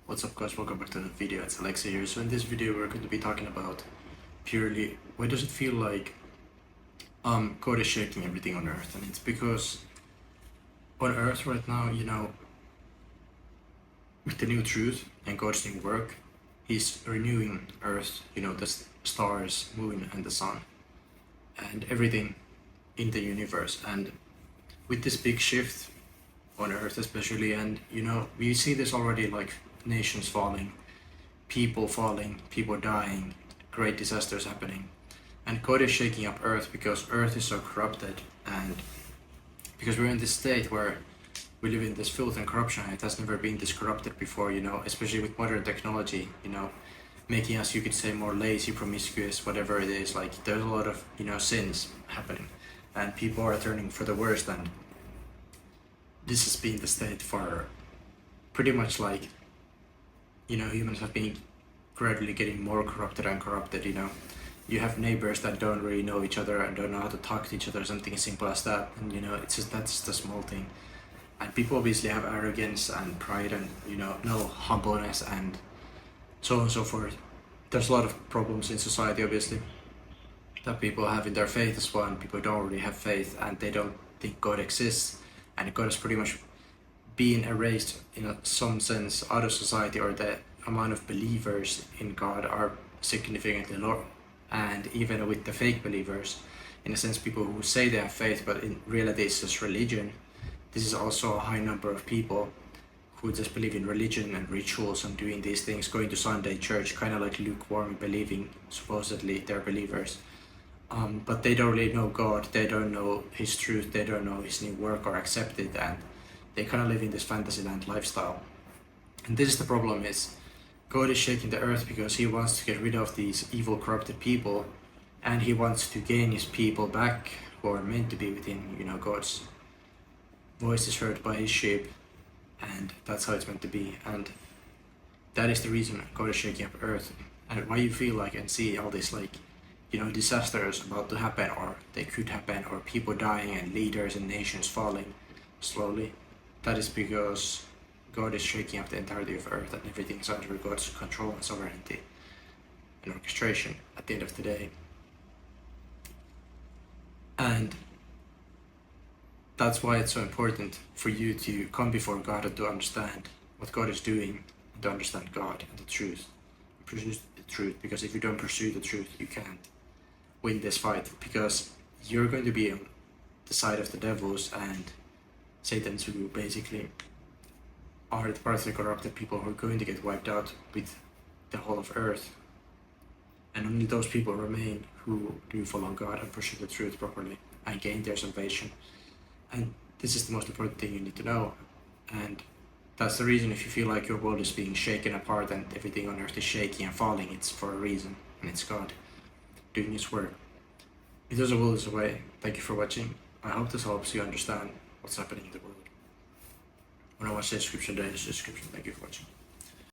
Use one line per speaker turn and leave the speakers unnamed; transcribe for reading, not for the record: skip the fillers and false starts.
What's up guys, welcome back to the video. It's Aleksi here. So in this video we're going to be talking about purely why does it feel like God is shaking everything on earth. And it's because on earth right now, with the new truth and God's new work, he's renewing earth, the stars, moon and the sun and everything in the universe. And with this big shift on earth especially, and we see this already, like nations falling, people dying, great disasters happening, and God is shaking up earth because earth is so corrupted, and because we're in this state where we live in this filth and corruption. It has never been this corrupted before, especially with modern technology, making us, you could say, more lazy, promiscuous, whatever it is. Like there's a lot of sins happening and people are turning for the worst, and this has been the state for pretty much, like, humans have been gradually getting more corrupted and corrupted. You have neighbors that don't really know each other and don't know how to talk to each other, something as simple as that, and that's just a small thing. And people obviously have arrogance and pride and no humbleness and so on and so forth. There's a lot of problems in society obviously that people have in their faith as well, and people don't really have faith and they don't think God exists, and God has pretty much been erased in some sense out of society, or the amount of believers in God are significantly lower. And even with the fake believers, in a sense, people who say they have faith but in reality it's just religion, this is also a high number of people who just believe in religion and rituals and doing these things, going to Sunday church, kind of like lukewarm, believing supposedly they're believers, but they don't really know God, they don't know his truth, they don't know his new work or accept it, and they kind of live in this fantasyland lifestyle. And this is the problem, is God is shaking the earth because he wants to get rid of these evil, corrupted people, and he wants to gain his people back who are meant to be with him. God's voice is heard by his sheep, and that's how it's meant to be. And that is the reason God is shaking up earth, and why you feel like and see all this, like, disasters about to happen, or they could happen, or people dying and leaders and nations falling slowly. That is because God is shaking up the entirety of earth, and everything is under God's control and sovereignty and orchestration at the end of the day. And that's why it's so important for you to come before God and to understand what God is doing, and to understand God and the truth, and pursue the truth. Because if you don't pursue the truth, you can't win this fight, because you're going to be on the side of the devils and Satan's, who basically are the part of the corrupted people who are going to get wiped out with the whole of earth. And only those people remain who do follow God and pursue the truth properly and gain their salvation. And this is the most important thing you need to know. And that's the reason, if you feel like your world is being shaken apart and everything on earth is shaking and falling, it's for a reason, and it's God doing his work. If there's a will, there's a way. Thank you for watching. I hope this helps you understand what's happening in the world. When I watch the description, there is a description. Thank you for watching.